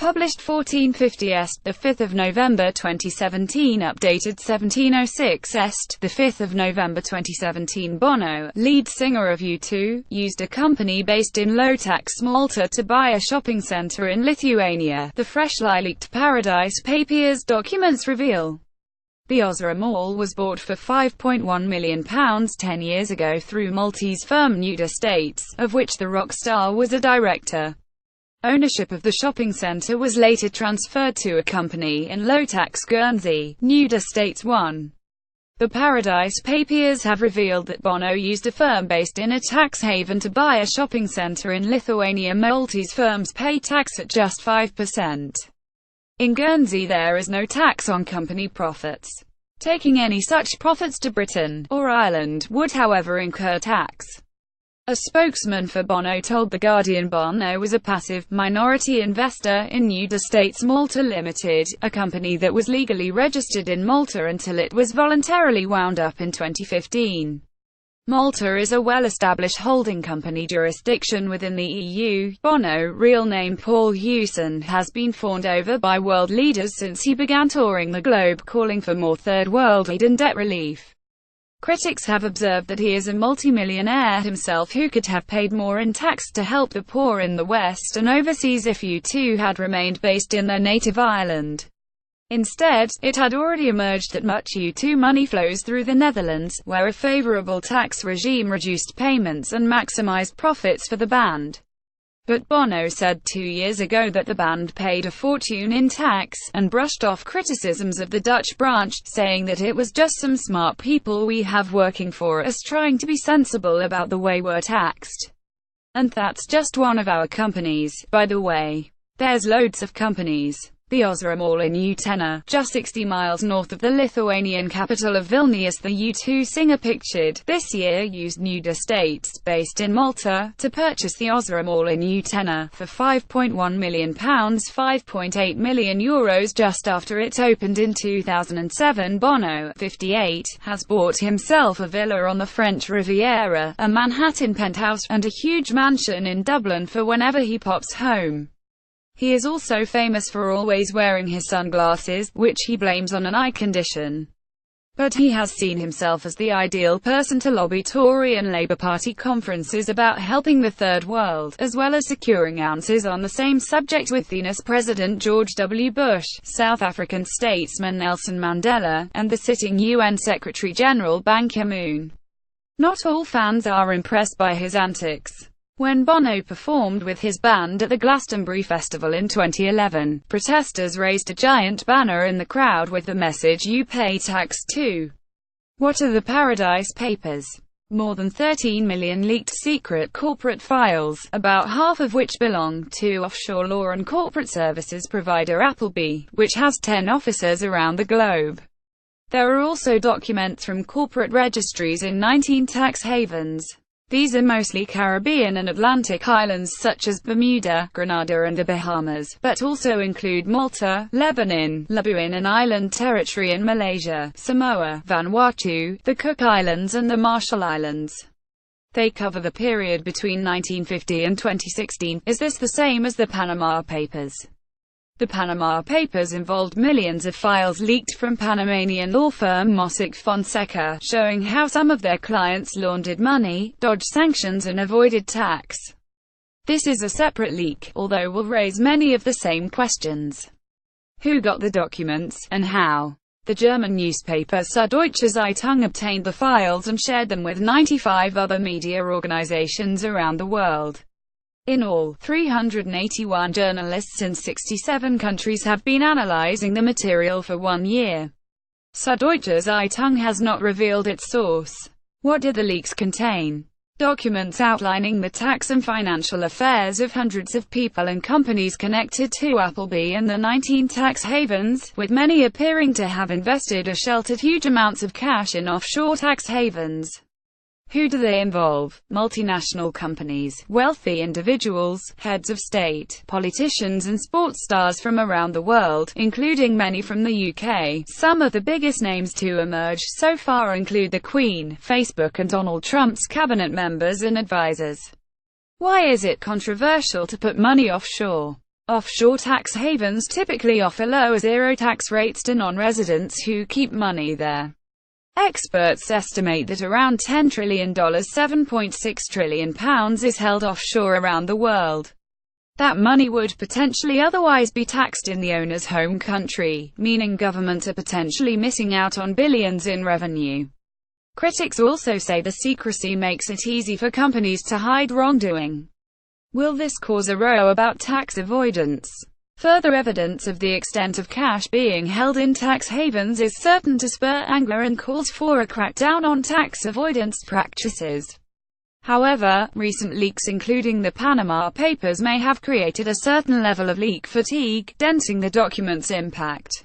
Published 1450 Est, 5 November 2017. Updated 1706 Est, 5 November 2017. Bono, lead singer of U2, used a company based in lowtax Malta to buy a shopping centre in Lithuania, the freshlyleaked Paradise Papers documents reveal. The Ozra Mall was bought for £5.1 million 10 years ago through Maltese firm Nude Estates, of which the rock star was a director. Ownership of the shopping centre was later transferred to a company in low-tax Guernsey, Nude Estates 1. The Paradise Papers have revealed that Bono used a firm based in a tax haven to buy a shopping centre in Lithuania. Maltese firms pay tax at just 5%. In Guernsey there is no tax on company profits. Taking any such profits to Britain or Ireland would however incur tax. A spokesman for Bono told The Guardian Bono was a passive, minority investor in Nude Estates Malta Limited, a company that was legally registered in Malta until it was voluntarily wound up in 2015. Malta is a well-established holding company jurisdiction within the EU. Bono, real name Paul Hewson, has been fawned over by world leaders since he began touring the globe calling for more third world aid and debt relief. Critics have observed that he is a multimillionaire himself who could have paid more in tax to help the poor in the West and overseas if U2 had remained based in their native island. Instead, it had already emerged that much U2 money flows through the Netherlands, where a favorable tax regime reduced payments and maximized profits for the band. But Bono said 2 years ago that the band paid a fortune in tax, and brushed off criticisms of the Dutch branch, saying that it was just some smart people we have working for us trying to be sensible about the way we're taxed. And that's just one of our companies, by the way. There's loads of companies. The Ozra Mall in Utena, just 60 miles north of the Lithuanian capital of Vilnius. The U2 singer pictured this year used Nude Estates, based in Malta, to purchase the Ozra Mall in Utena for £5.1 million, €5.8 million just after it opened in 2007. Bono, 58, has bought himself a villa on the French Riviera, a Manhattan penthouse, and a huge mansion in Dublin for whenever he pops home. He is also famous for always wearing his sunglasses, which he blames on an eye condition. But he has seen himself as the ideal person to lobby Tory and Labour Party conferences about helping the Third World, as well as securing answers on the same subject with Venus President George W. Bush, South African statesman Nelson Mandela, and the sitting UN Secretary-General Ban Ki-moon. Not all fans are impressed by his antics. When Bono performed with his band at the Glastonbury Festival in 2011, protesters raised a giant banner in the crowd with the message "You pay tax too." What are the Paradise Papers? More than 13 million leaked secret corporate files, about half of which belong to offshore law and corporate services provider Appleby, which has 10 offices around the globe. There are also documents from corporate registries in 19 tax havens. These are mostly Caribbean and Atlantic islands such as Bermuda, Grenada and the Bahamas, but also include Malta, Lebanon, Labuan and Island Territory in Malaysia, Samoa, Vanuatu, the Cook Islands and the Marshall Islands. They cover the period between 1950 and 2016. Is this the same as the Panama Papers? The Panama Papers involved millions of files leaked from Panamanian law firm Mossack Fonseca, showing how some of their clients laundered money, dodged sanctions and avoided tax. This is a separate leak, although will raise many of the same questions. Who got the documents, and how? The German newspaper Süddeutsche Zeitung obtained the files and shared them with 95 other media organizations around the world. In all, 381 journalists in 67 countries have been analyzing the material for 1 year. Süddeutsche Zeitung has not revealed its source. What did the leaks contain? Documents outlining the tax and financial affairs of hundreds of people and companies connected to Appleby and the 19 tax havens, with many appearing to have invested or sheltered huge amounts of cash in offshore tax havens. Who do they involve? Multinational companies, wealthy individuals, heads of state, politicians and sports stars from around the world, including many from the UK. Some of the biggest names to emerge so far include the Queen, Facebook and Donald Trump's cabinet members and advisors. Why is it controversial to put money offshore? Offshore tax havens typically offer low or zero tax rates to non-residents who keep money there. Experts estimate that around $10 trillion, £7.6 trillion, is held offshore around the world. That money would potentially otherwise be taxed in the owner's home country, meaning governments are potentially missing out on billions in revenue. Critics also say the secrecy makes it easy for companies to hide wrongdoing. Will this cause a row about tax avoidance? Further evidence of the extent of cash being held in tax havens is certain to spur anger and calls for a crackdown on tax avoidance practices. However, recent leaks including the Panama Papers may have created a certain level of leak fatigue, denting the document's impact.